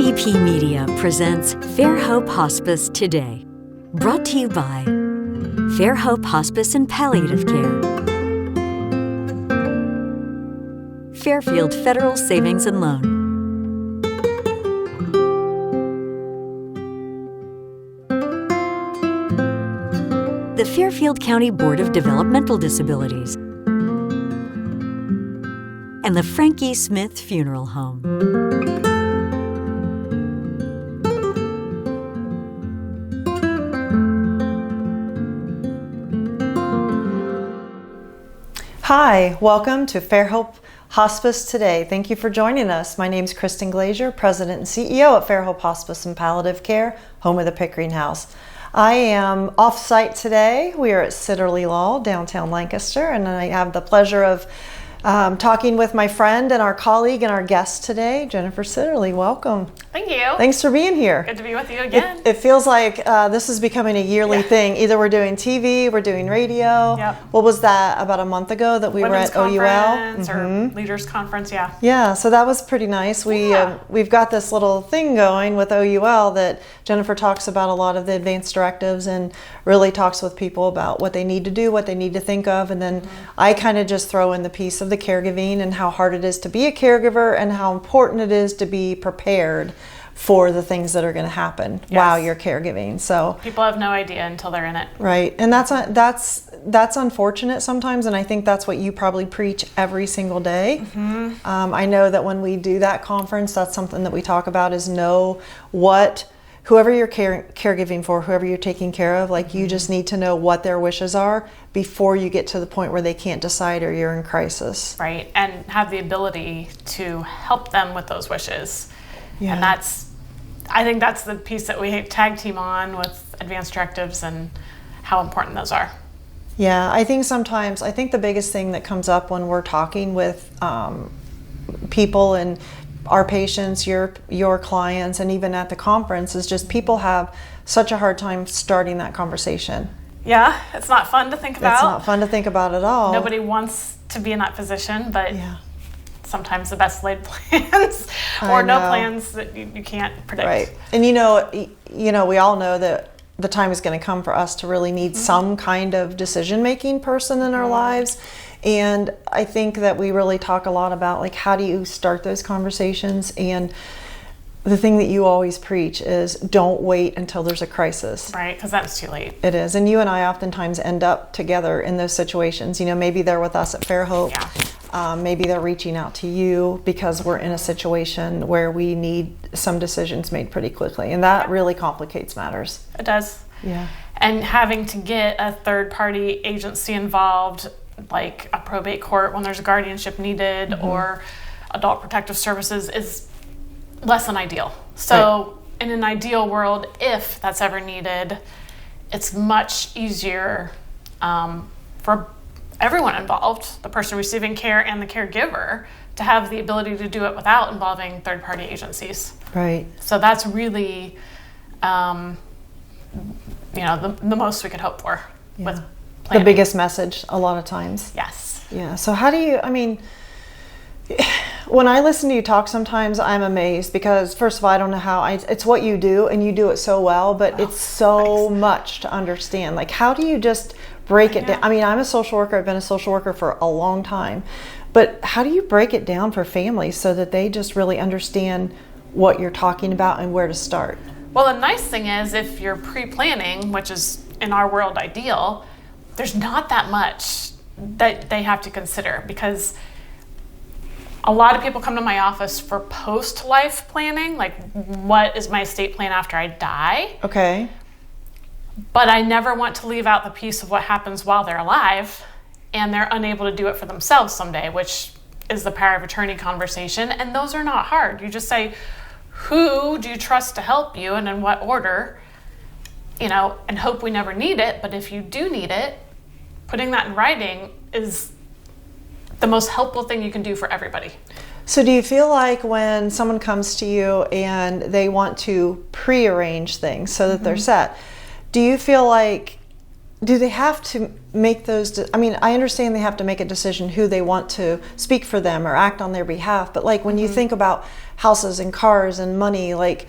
AP Media presents Fairhope Hospice Today, brought to you by Fairhope Hospice and Palliative Care, Fairfield Federal Savings and Loan, the Fairfield County Board of Developmental Disabilities, and the Frankie Smith Funeral Home. Hi, welcome to Fairhope Hospice Today. Thank you for joining us. My name is Kristen Glazier, President and CEO at Fairhope Hospice and Palliative Care, home of the Pickering House. I am off-site today. We are at Sitterly Law, downtown Lancaster, and I have the pleasure of talking with my friend and our colleague and our guest today, Jennifer Sitterly. Welcome. Thank you. Thanks for being here. Good to be with you again. It feels like this is becoming a yearly thing. Either we're doing TV, we're doing radio. Yep. What was that, about a month ago that we Women's were at conference OUL? or Leaders Conference, yeah. Yeah, so that was pretty nice. We've got this little thing going with OUL that Jennifer talks about a lot of the advanced directives and really talks with people about what they need to do, what they need to think of, and then I kind of just throw in the piece of the caregiving and how hard it is to be a caregiver and how important it is to be prepared for the things that are going to happen while you're caregiving. So people have no idea until they're in it. Right, and that's unfortunate sometimes, and I think that's what you probably preach every single day. I know that when we do that conference, that's something that we talk about is know what whoever you're caregiving for, whoever you're taking care of, like you just need to know what their wishes are before you get to the point where they can't decide or you're in crisis. Right, and have the ability to help them with those wishes. Yeah. And I think that's the piece that we tag team on with advanced directives and how important those are. Yeah, I think the biggest thing that comes up when we're talking with people and our patients, your clients, and even at the conference is just people have such a hard time starting that conversation. Yeah, it's not fun to think about. It's not fun to think about at all. Nobody wants to be in that position, but sometimes the best laid plans or no plans that you can't predict. Right, and you know, we all know that the time is going to come for us to really need some kind of decision-making person in our lives. And I think that we really talk a lot about like how do you start those conversations, and the thing that you always preach is don't wait until there's a crisis. Right, because that's too late. It is, and you and I oftentimes end up together in those situations. You know, maybe they're with us at Fairhope. Maybe they're reaching out to you because we're in a situation where we need some decisions made pretty quickly, and that really complicates matters. It does. Yeah. And having to get a third-party agency involved, like a probate court when there's a guardianship needed or adult protective services, is less than ideal. So in an ideal world, if that's ever needed, it's much easier for everyone involved, the person receiving care and the caregiver, to have the ability to do it without involving third-party agencies. Right. So that's really the most we could hope for with planning. The biggest message a lot of times. Yes. Yeah. So how do you, when I listen to you talk sometimes I'm amazed because first of all, I don't know how, it's what you do and you do it so well, but it's so much to understand. Like how do you just break it down? I'm a social worker. I've been a social worker for a long time, but how do you break it down for families so that they just really understand what you're talking about and where to start? Well, the nice thing is if you're pre-planning, which is in our world ideal, there's not that much that they have to consider, because a lot of people come to my office for post-life planning, like what is my estate plan after I die? Okay. But I never want to leave out the piece of what happens while they're alive and they're unable to do it for themselves someday, which is the power of attorney conversation. And those are not hard. You just say, who do you trust to help you and in what order, and hope we never need it. But if you do need it, putting that in writing is the most helpful thing you can do for everybody. So do you feel like when someone comes to you and they want to pre-arrange things so that they're set, do you feel like, do they have to make those, I understand they have to make a decision who they want to speak for them or act on their behalf, but like when you think about houses and cars and money. Like,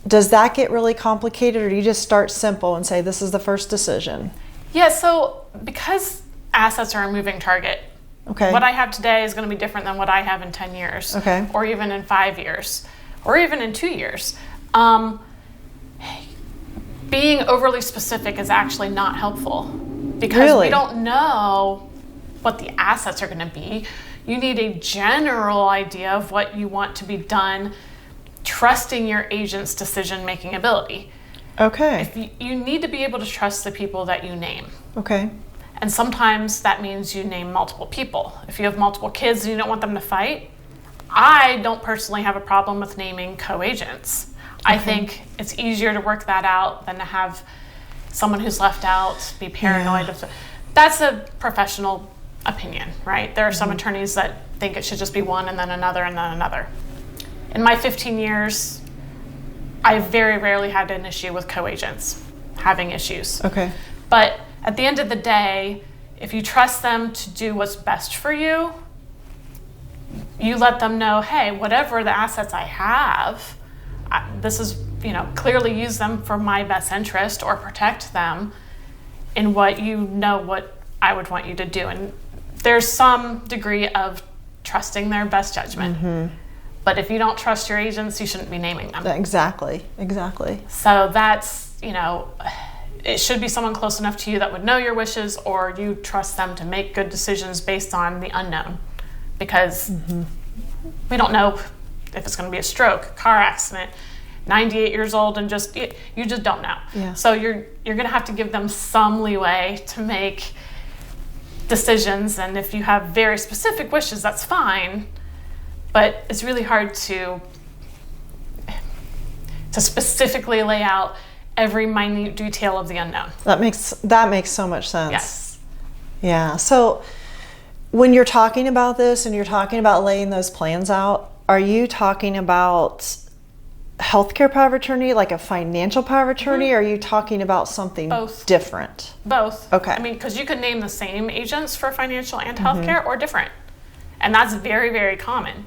does that get really complicated, or do you just start simple and say, this is the first decision? Yeah, so because assets are a moving target, Okay. what I have today is going to be different than what I have in 10 years. Okay. Or even in 5 years. Or even in 2 years. Being overly specific is actually not helpful. Because Really? we don't know what the assets are going to be. You need a general idea of what you want to be done, trusting your agent's decision-making ability. Okay. If you need to be able to trust the people that you name. Okay. And sometimes that means you name multiple people. If you have multiple kids and you don't want them to fight, I don't personally have a problem with naming co-agents. I think it's easier to work that out than to have someone who's left out be paranoid. Yeah. That's a professional opinion, right? There are some attorneys that think it should just be one and then another and then another. In my 15 years, I very rarely had an issue with co-agents having issues. Okay. But at the end of the day, if you trust them to do what's best for you, you let them know, hey, whatever the assets I have, this is, clearly use them for my best interest or protect them in what what I would want you to do. And there's some degree of trusting their best judgment. Mm-hmm. But if you don't trust your agents, you shouldn't be naming them. Exactly. So that's, it should be someone close enough to you that would know your wishes, or you trust them to make good decisions based on the unknown. Because we don't know if it's going to be a stroke, car accident, 98 years old, and you just don't know. Yeah. So you're going to have to give them some leeway to make decisions. And if you have very specific wishes, that's fine. But it's really hard to specifically lay out every minute detail of the unknown. That makes so much sense. Yes. Yeah. So when you're talking about this and you're talking about laying those plans out, are you talking about healthcare power of attorney, like a financial power of attorney, or are you talking about something different? Both. Okay. I mean, because you could name the same agents for financial and healthcare or different. And that's very, very common.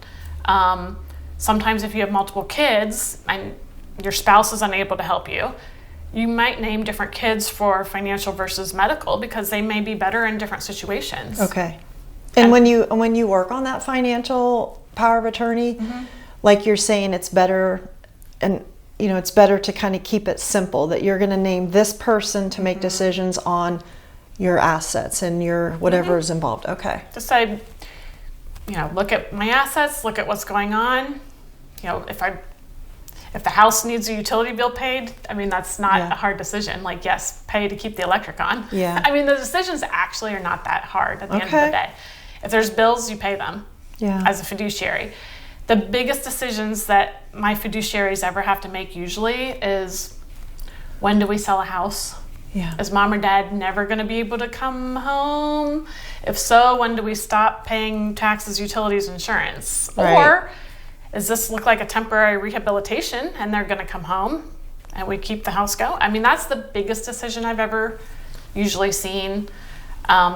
Sometimes if you have multiple kids and your spouse is unable to help you, you might name different kids for financial versus medical because they may be better in different situations. Okay. And when you work on that financial power of attorney, like you're saying, it's better, and it's better to kind of keep it simple, that you're going to name this person to make decisions on your assets and your whatever is involved. Okay. Decide, look at my assets, look at what's going on. If the house needs a utility bill paid, I mean, that's not a hard decision. Like, yes, pay to keep the electric on. Yeah. I mean, the decisions actually are not that hard at the end of the day. If there's bills, you pay them as a fiduciary. The biggest decisions that my fiduciaries ever have to make usually is, when do we sell a house? Yeah. Is mom or dad never going to be able to come home? If so, when do we stop paying taxes, utilities, insurance? Right. Or does this look like a temporary rehabilitation and they're going to come home and we keep the house going? I mean, that's the biggest decision I've ever usually seen.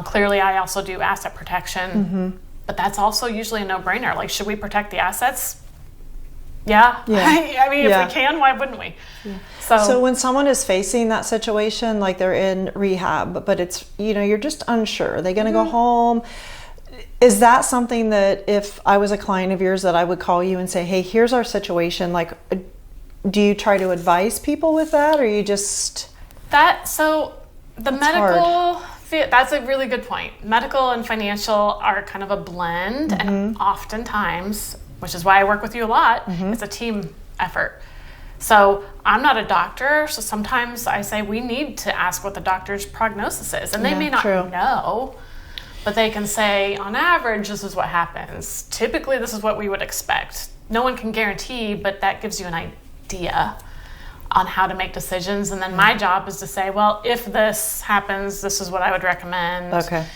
Clearly, I also do asset protection, but that's also usually a no-brainer. Like, should we protect the assets? Yeah. I mean, if we can, why wouldn't we? Yeah. So when someone is facing that situation, like they're in rehab, but it's, you're just unsure, are they going to go home? Is that something that if I was a client of yours that I would call you and say, hey, here's our situation, like, do you try to advise people with that, or you just... The medical, that's a really good point. Medical and financial are kind of a blend, and oftentimes, which is why I work with you a lot, it's a team effort. So I'm not a doctor, so sometimes I say we need to ask what the doctor's prognosis is, and they may not know, but they can say, on average, this is what happens. Typically, this is what we would expect. No one can guarantee, but that gives you an idea on how to make decisions. And then my job is to say, well, if this happens, this is what I would recommend. Okay.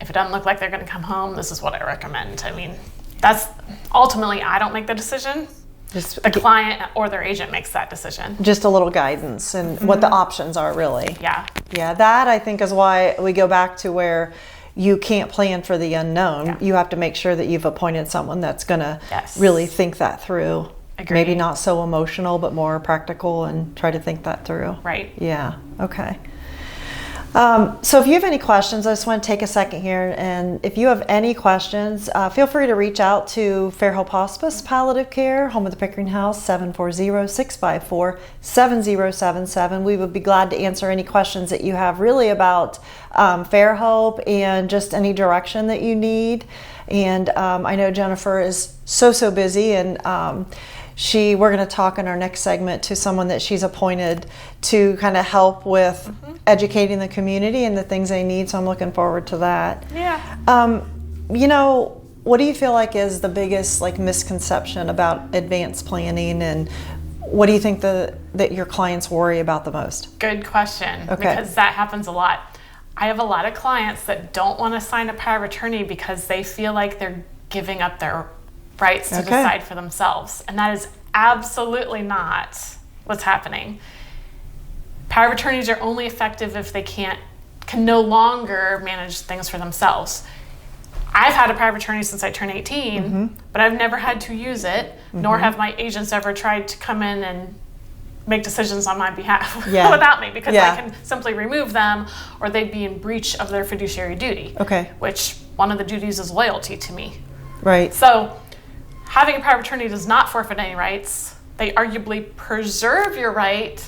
If it doesn't look like they're going to come home, this is what I recommend. I mean, that's ultimately, I don't make the decision. The client or their agent makes that decision. Just a little guidance and what the options are, really. Yeah. Yeah, that I think is why we go back to where you can't plan for the unknown. Yeah. You have to make sure that you've appointed someone that's going to Yes. really think that through. Agreed. Maybe not so emotional, but more practical, and try to think that through. Right. Yeah. Okay. So if you have any questions, I just want to take a second here. And if you have any questions, feel free to reach out to Fairhope Hospice Palliative Care, home of the Pickering House, 740-654-7077. We would be glad to answer any questions that you have really about Fairhope and just any direction that you need. And I know Jennifer is so busy, and we're going to talk in our next segment to someone that she's appointed to kind of help with educating the community and the things they need. So I'm looking forward to that. Yeah. What do you feel like is the biggest misconception about advanced planning, and what do you think that your clients worry about the most? Good question. Okay. Because that happens a lot. I have a lot of clients that don't want to sign a power of attorney because they feel like they're giving up their rights to decide for themselves. And that is absolutely not what's happening. Power of attorneys are only effective if they can no longer manage things for themselves. I've had a power of attorney since I turned 18, but I've never had to use it, nor have my agents ever tried to come in and make decisions on my behalf without me, because I can simply remove them, or they'd be in breach of their fiduciary duty. Okay. Which one of the duties is loyalty to me. Right. So having a power of attorney does not forfeit any rights. They arguably preserve your right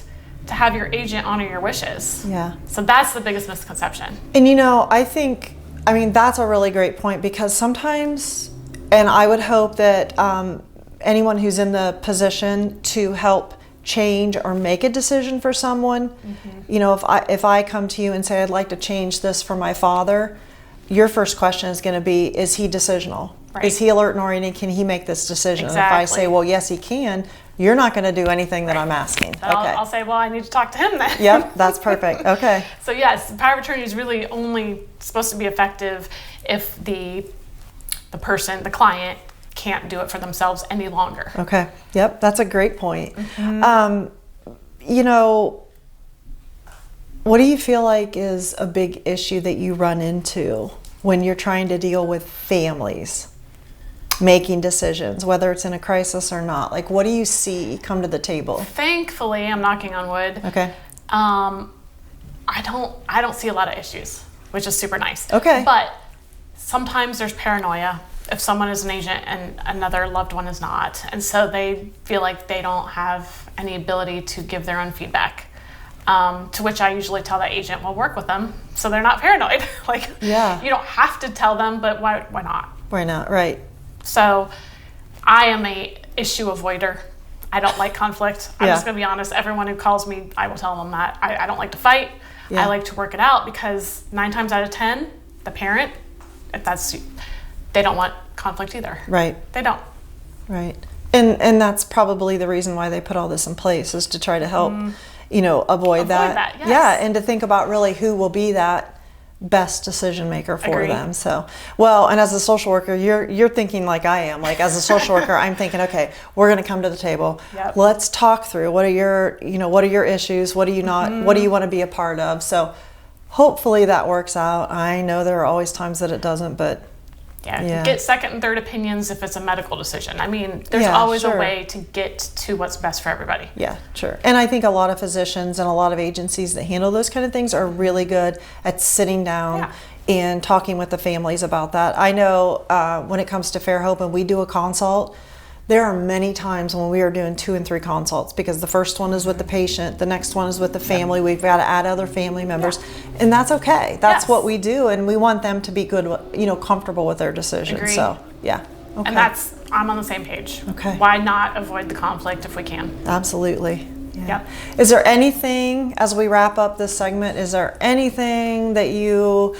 to have your agent honor your wishes. Yeah. So that's the biggest misconception. And I mean, that's a really great point, because sometimes, and I would hope that anyone who's in the position to help change or make a decision for someone, if I come to you and say I'd like to change this for my father, your first question is going to be, is he decisional? Right. Is he alert and oriented? Can he make this decision? Exactly. And if I say, well, yes, he can, you're not going to do anything that I'm asking. But I'll say, well, I need to talk to him then. Yep, that's perfect. Okay. So yes, power of attorney is really only supposed to be effective if the client can't do it for themselves any longer. Okay. Yep, that's a great point. What do you feel like is a big issue that you run into when you're trying to deal with families making decisions, whether it's in a crisis or not? Like, what do you see come to the table? Thankfully, I'm knocking on wood. Okay. I don't see a lot of issues, which is super nice. Okay. But sometimes there's paranoia if someone is an agent and another loved one is not. And so they feel like they don't have any ability to give their own feedback. To which I usually tell that agent, well, work with them so they're not paranoid. You don't have to tell them, but why not? Why not? Right. So I am a issue avoider. I don't like conflict. I'm just going to be honest. Everyone who calls me, I will tell them that. I don't like to fight. I like to work it out, because 9 times out of 10, the parent, they don't want conflict either. Right. They don't. Right. And that's probably the reason why they put all this in place, is to try to help, avoid that. Yes. Yeah, and to think about really who will be that best decision maker for Agreed. them. So, well, and as a social worker, you're thinking like I am. Like, as a social worker, I'm thinking, okay, we're going to come to the table. Yep. Let's talk through what are your issues? What do you not? What do you want to be a part of? So, hopefully that works out. I know there are always times that it doesn't, but get second and third opinions if it's a medical decision. I mean, there's always a way to get to what's best for everybody. Yeah, sure. And I think a lot of physicians and a lot of agencies that handle those kind of things are really good at sitting down and talking with the families about that. I know when it comes to Fairhope and we do a consult, there are many times when we are doing 2 and 3 consults, because the first one is with the patient, the next one is with the family. We've got to add other family members, and that's okay. That's what we do, and we want them to be good, comfortable with their decision. Agreed. So, yeah. Okay. And I'm on the same page. Okay. Why not avoid the conflict if we can? Absolutely. Yeah. Yep. Is there anything, as we wrap up this segment, is there anything that you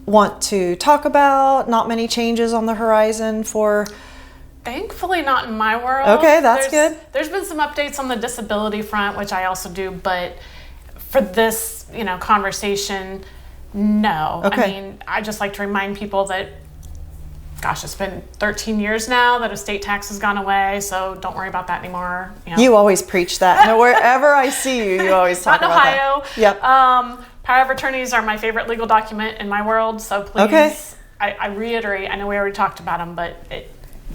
want to talk about? Not many changes on the horizon for... Thankfully not in my world. Okay, that's good. There's been some updates on the disability front, which I also do, but for this, conversation, no. Okay. I mean, I just like to remind people that, gosh, it's been 13 years now that estate tax has gone away, so don't worry about that anymore. You always preach that. No, wherever I see you, you always talk about Not in Ohio. that. Yep. Power of attorneys are my favorite legal document in my world, so please, Okay. I reiterate, I know we already talked about them, but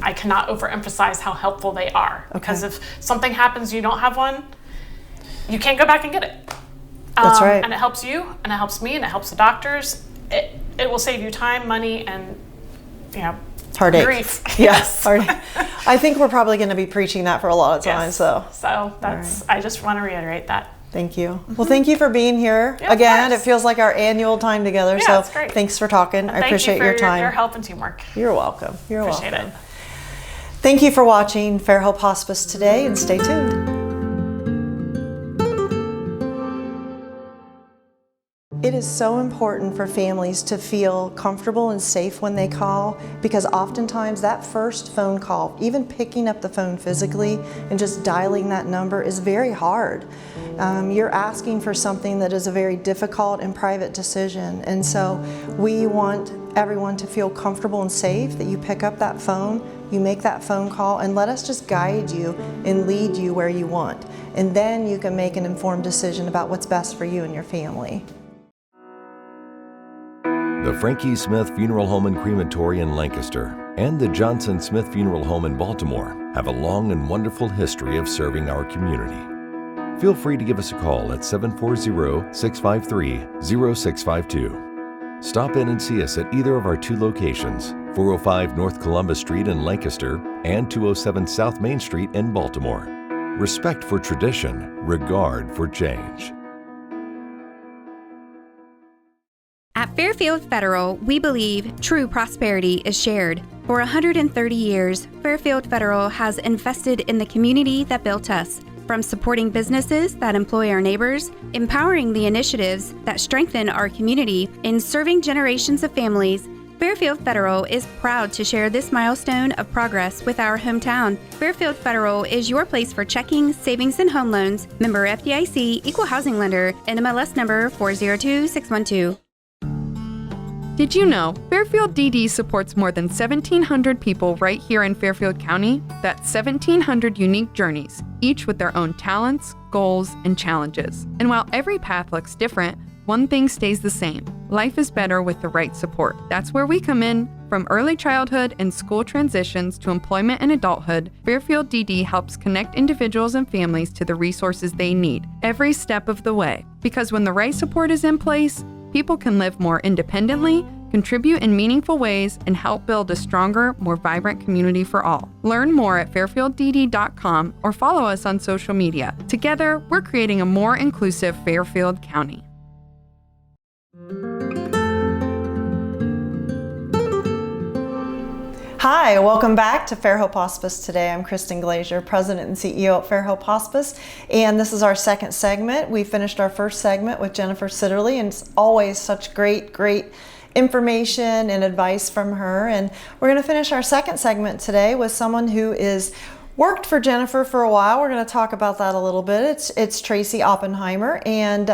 I cannot overemphasize how helpful they are. Because if something happens, you don't have one, you can't go back and get it. That's right. And it helps you, and it helps me, and it helps the doctors. It will save you time, money, and heartache. Grief. Yes. Heartache. I think we're probably going to be preaching that for a lot of times. Yes. So that's. I just want to reiterate that. Thank you. Well, thank you for being here Yeah, again. It feels like our annual time together. Yeah, so it's great. Thanks for talking. I appreciate your time. Your help and teamwork. You're welcome. You're Appreciate welcome. it. Thank you for watching Fairhope Hospice today, and stay tuned. It is so important for families to feel comfortable and safe when they call, because oftentimes that first phone call, even picking up the phone physically and just dialing that number, is very hard. You're asking for something that is a very difficult and private decision, and so we want everyone to feel comfortable and safe that you pick up that phone, you make that phone call, and let us just guide you and lead you where you want. And then you can make an informed decision about what's best for you and your family. The Frankie Smith Funeral Home and Crematory in Lancaster and the Johnson Smith Funeral Home in Baltimore have a long and wonderful history of serving our community. Feel free to give us a call at 740-653-0652. Stop in and see us at either of our two locations, 405 North Columbus Street in Lancaster and 207 South Main Street in Baltimore. Respect for tradition, regard for change. At Fairfield Federal, we believe true prosperity is shared. For 130 years, Fairfield Federal has invested in the community that built us. From supporting businesses that employ our neighbors, empowering the initiatives that strengthen our community, and serving generations of families, Fairfield Federal is proud to share this milestone of progress with our hometown. Fairfield Federal is your place for checking, savings, and home loans. Member FDIC, Equal Housing Lender, NMLS number 402612. Did you know Fairfield DD supports more than 1,700 people right here in Fairfield County? That's 1,700 unique journeys, each with their own talents, goals, and challenges. And while every path looks different, one thing stays the same. Life is better with the right support. That's where we come in. From early childhood and school transitions to employment and adulthood, Fairfield DD helps connect individuals and families to the resources they need every step of the way. Because when the right support is in place, people can live more independently, contribute in meaningful ways, and help build a stronger, more vibrant community for all. Learn more at fairfielddd.com or follow us on social media. Together, we're creating a more inclusive Fairfield County. Hi, welcome back to Fairhope Hospice Today. I'm Kristen Glazier, President and CEO at Fairhope Hospice, and this is our second segment. We finished our first segment with Jennifer Sitterly, and it's always such great information and advice from her. And we're going to finish our second segment today with someone who is worked for Jennifer for a while. We're going to talk about that a little bit. It's Tracy Oppenheimer, and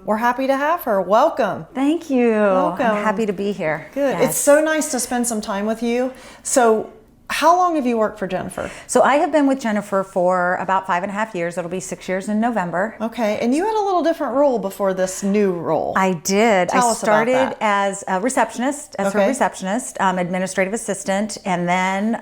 we're happy to have her. Welcome. Thank you. Welcome. I'm happy to be here. Good. Yes. It's so nice to spend some time with you. So how long have you worked for Jennifer? So I have been with Jennifer for about 5.5 years. It'll be 6 years in November. Okay. And you had a little different role before this new role. I did. Tell I us about started that. as a receptionist, her receptionist, administrative assistant, and then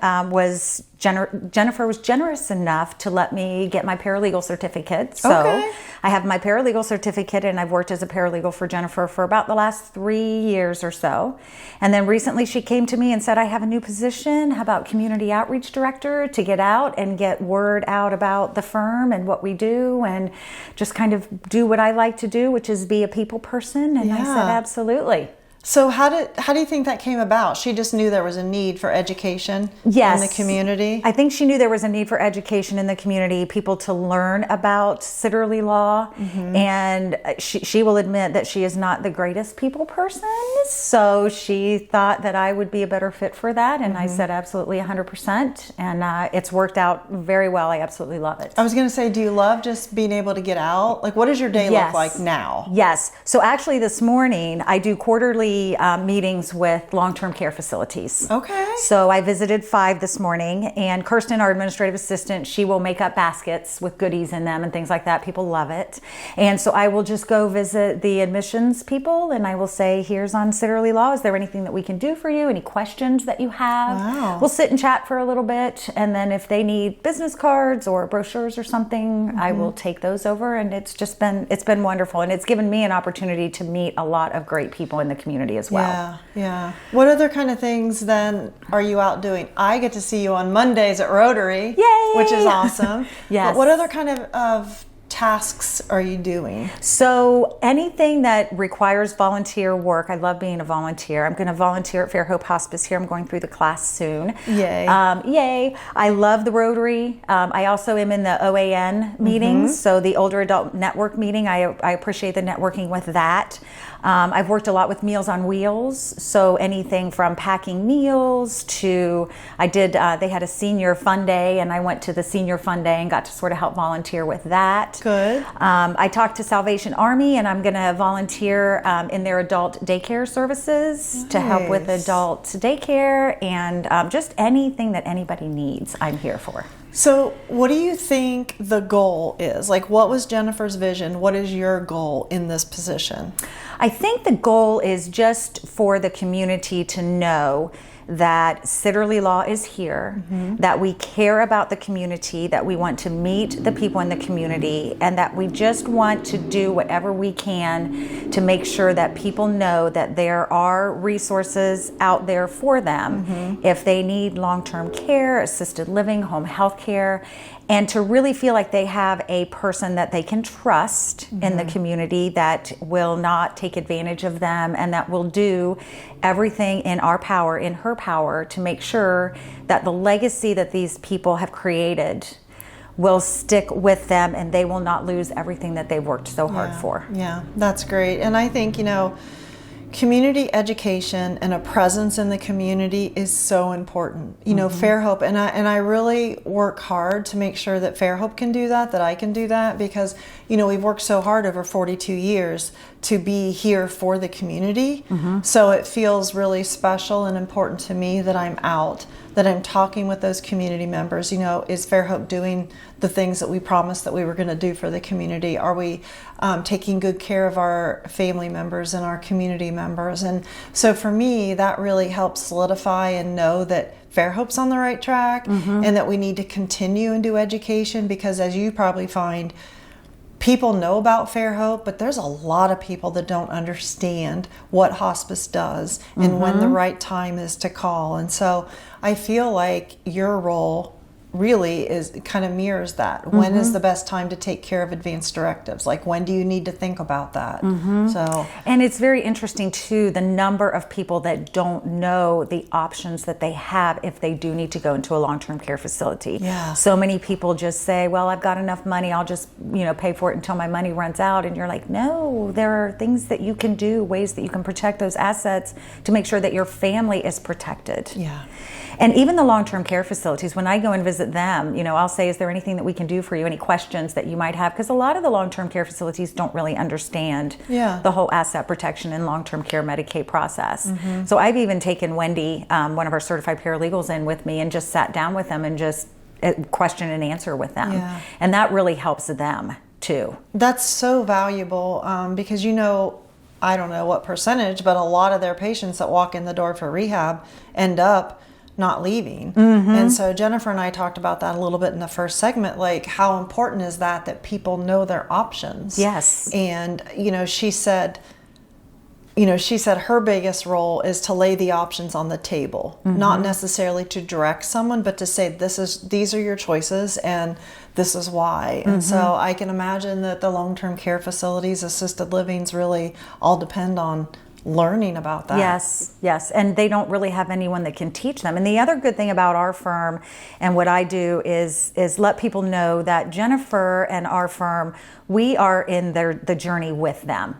Jennifer was generous enough to let me get my paralegal certificate. So I have my paralegal certificate, and I've worked as a paralegal for Jennifer for about the last 3 years or so. And then recently she came to me and said, I have a new position. How about community outreach director, to get out and get word out about the firm and what we do, and just kind of do what I like to do, which is be a people person. And I said, absolutely. So how do you think that came about? She just knew there was a need for education in the community? I think she knew there was a need for education in the community, people to learn about Sitterly law. Mm-hmm. And she will admit that she is not the greatest people person. So she thought that I would be a better fit for that. And I said, absolutely, 100%. And it's worked out very well. I absolutely love it. I was going to say, do you love just being able to get out? Like, what does your day look like now? Yes. So actually this morning I do quarterly weekly meetings with long-term care facilities. Okay. So I visited 5 this morning, and Kirsten, our administrative assistant, she will make up baskets with goodies in them and things like that. People love it. And so I will just go visit the admissions people, and I will say, here's on Sitterly Law. Is there anything that we can do for you? Any questions that you have? Wow. We'll sit and chat for a little bit, and then if they need business cards or brochures or something, I will take those over, and it's been wonderful, and it's given me an opportunity to meet a lot of great people in the community as well. Yeah. What other kind of things then are you out doing? I get to see you on Mondays at Rotary. Yay! Which is awesome. Yes. But what other kind of tasks are you doing? So anything that requires volunteer work, I love being a volunteer. I'm going to volunteer at Fairhope Hospice here. I'm going through the class soon. Yay. Yay. I love the Rotary. I also am in the OAN meetings, so the Older Adult Network meeting. I appreciate the networking with that. I've worked a lot with Meals on Wheels, so anything from packing meals to, they had a senior fun day, and I went to the senior fun day and got to sort of help volunteer with that. Good. I talked to Salvation Army, and I'm going to volunteer in their adult daycare services to help with adult daycare, and just anything that anybody needs, I'm here for. So what do you think the goal is? Like, what was Jennifer's vision? What is your goal in this position? I think the goal is just for the community to know that Sitterly Law is here, that we care about the community, that we want to meet the people in the community, and that we just want to do whatever we can to make sure that people know that there are resources out there for them if they need long-term care, assisted living, home health care, and to really feel like they have a person that they can trust in the community that will not take advantage of them, and that will do everything in our power, in her power, to make sure that the legacy that these people have created will stick with them, and they will not lose everything that they've worked so hard for. Yeah, that's great. And I think, community education and a presence in the community is so important. Fairhope, and I really work hard to make sure that Fairhope can do that I can do that, because we've worked so hard over 42 years to be here for the community. So it feels really special and important to me that I'm out, that I'm talking with those community members. Is Fairhope doing the things that we promised that we were going to do for the community? Are we taking good care of our family members and our community members? And so for me, that really helps solidify and know that Fairhope's on the right track, and that we need to continue and do education, because as you probably find, people know about Fairhope, but there's a lot of people that don't understand what hospice does and when the right time is to call. And so I feel like your role really kind of mirrors that. When is the best time to take care of advanced directives? Like, when do you need to think about that? So, and it's very interesting too, the number of people that don't know the options that they have if they do need to go into a long-term care facility. Yeah. So many people just say, well, I've got enough money, I'll just pay for it until my money runs out. And you're like, no, there are things that you can do, ways that you can protect those assets to make sure that your family is protected. Yeah. And even the long-term care facilities, when I go and visit them, I'll say, is there anything that we can do for you? Any questions that you might have? Because a lot of the long-term care facilities don't really understand the whole asset protection and long-term care Medicaid process. So I've even taken Wendy, one of our certified paralegals, in with me and just sat down with them and just question and answer with them. Yeah. And that really helps them too. That's so valuable, because I don't know what percentage, but a lot of their patients that walk in the door for rehab end up not leaving. And so Jennifer and I talked about that a little bit in the first segment, like how important is that people know their options. Yes. And she said her biggest role is to lay the options on the table, not necessarily to direct someone, but to say, these are your choices and this is why. And so I can imagine that the long-term care facilities, assisted livings, really all depend on learning about that. Yes. And they don't really have anyone that can teach them. And the other good thing about our firm and what I do is let people know that Jennifer and our firm, we are in the journey with them.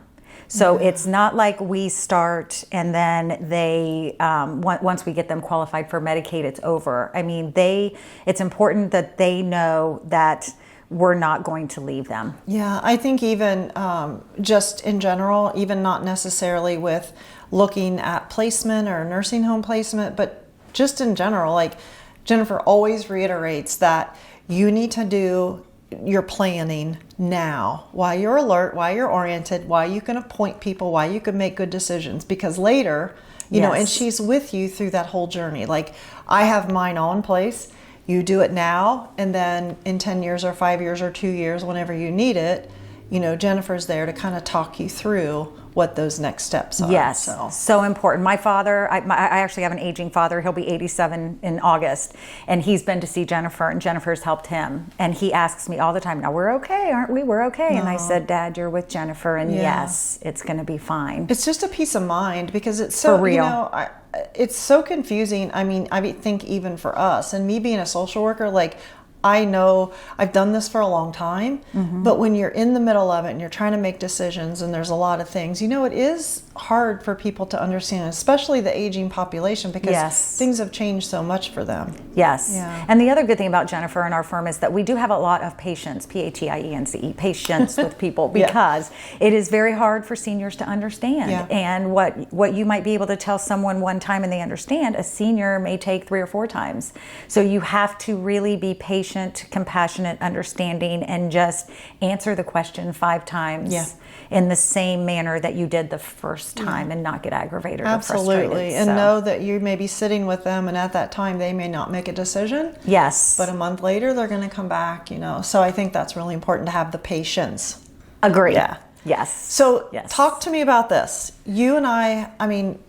So it's not like we start and then they, once we get them qualified for Medicaid, it's over. I mean, it's important that they know that we're not going to leave them. Yeah, I think even just in general, even not necessarily with looking at placement or nursing home placement, but just in general, like Jennifer always reiterates that you need to do your planning now, while you're alert, while you're oriented, while you can appoint people, while you can make good decisions, because later, you know, and she's with you through that whole journey. Like, I have mine all in place. You do it now, and then in 10 years or 5 years or 2 years, whenever you need it, you know, Jennifer's there to kind of talk you through what those next steps are. Yes, so important. My father, I actually have an aging father. He'll be 87 in August, and he's been to see Jennifer, and Jennifer's helped him. And he asks me all the time, now, we're okay, aren't we? We're okay. And I said, Dad, you're with Jennifer, and yes, it's going to be fine. It's just a peace of mind, because it's so, for real. You know, it's so confusing. I mean, I think even for us, and me being a social worker, like, I know I've done this for a long time, but when you're in the middle of it and you're trying to make decisions and there's a lot of things, you know, it is hard for people to understand, especially the aging population, because things have changed so much for them. Yes. Yeah. And the other good thing about Jennifer and our firm is that we do have a lot of patience, P-A-T-I-E-N-C-E, patience with people, because it is very hard for seniors to understand. Yeah. And what you might be able to tell someone one time and they understand, a senior may take 3 or 4 times. So you have to really be patient, compassionate, understanding, and just answer the question 5 times in the same manner that you did the first time, and not get aggravated or frustrated. And know that you may be sitting with them, and at that time they may not make a decision. Yes. But a month later they're going to come back, you know. So I think that's really important to have the patience. Agree. Yeah. Yes. So talk to me about this. You and I mean,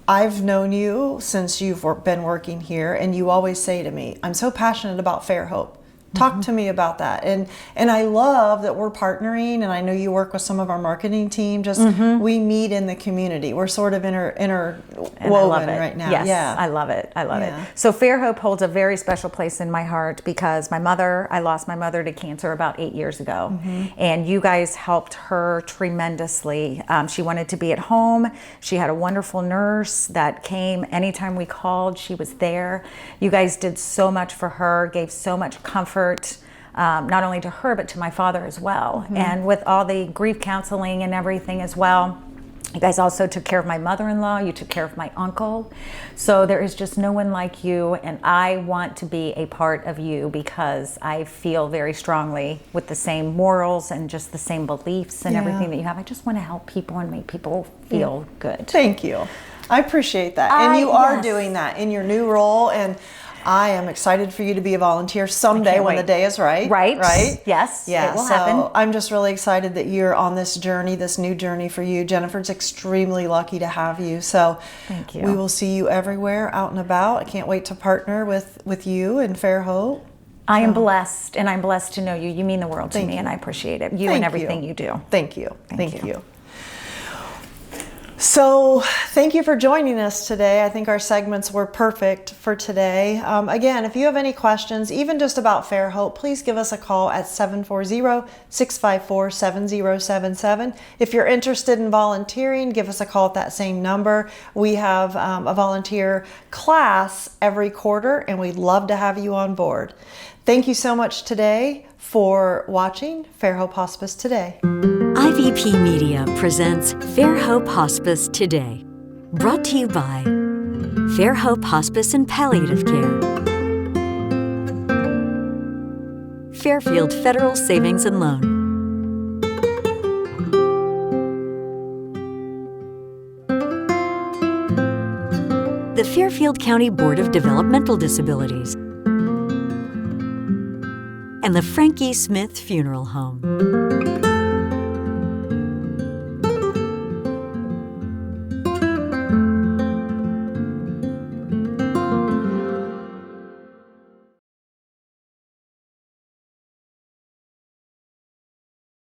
I've known you since you've been working here, and you always say to me, I'm so passionate about Fairhope. Talk to me about that. And I love that we're partnering, and I know you work with some of our marketing team. Just we meet in the community. We're sort of interwoven right now. Yes, yeah. I love it. I love it. So Fairhope holds a very special place in my heart, because I lost my mother to cancer about 8 years ago. And you guys helped her tremendously. She wanted to be at home. She had a wonderful nurse that came anytime we called. She was there. You guys did so much for her, gave so much comfort, not only to her, but to my father as well. And with all the grief counseling and everything as well, you guys also took care of my mother-in-law. You took care of my uncle. So there is just no one like you, and I want to be a part of you, because I feel very strongly with the same morals and just the same beliefs and everything that you have. I just want to help people and make people feel good. Thank you. I appreciate that. And you are doing that in your new role, and I am excited for you to be a volunteer someday when the day is right. Right? Yes. Yeah. It will happen. I'm just really excited that you're on this journey, this new journey for you. Jennifer's extremely lucky to have you. So thank you. We will see you everywhere, out and about. I can't wait to partner with you and Fairhope. I am blessed, and I'm blessed to know you. You mean the world to me, and I appreciate it. You and everything you do. Thank you. Thank you. So thank you for joining us today. I think our segments were perfect for today. Again, if you have any questions, even just about Fairhope, please give us a call at 740-654-7077. If you're interested in volunteering, give us a call at that same number. We have a volunteer class every quarter, and we'd love to have you on board. Thank you so much today for watching Fairhope Hospice Today. IVP Media presents Fairhope Hospice Today, brought to you by Fairhope Hospice and Palliative Care, Fairfield Federal Savings and Loan, the Fairfield County Board of Developmental Disabilities, and the Frankie Smith Funeral Home.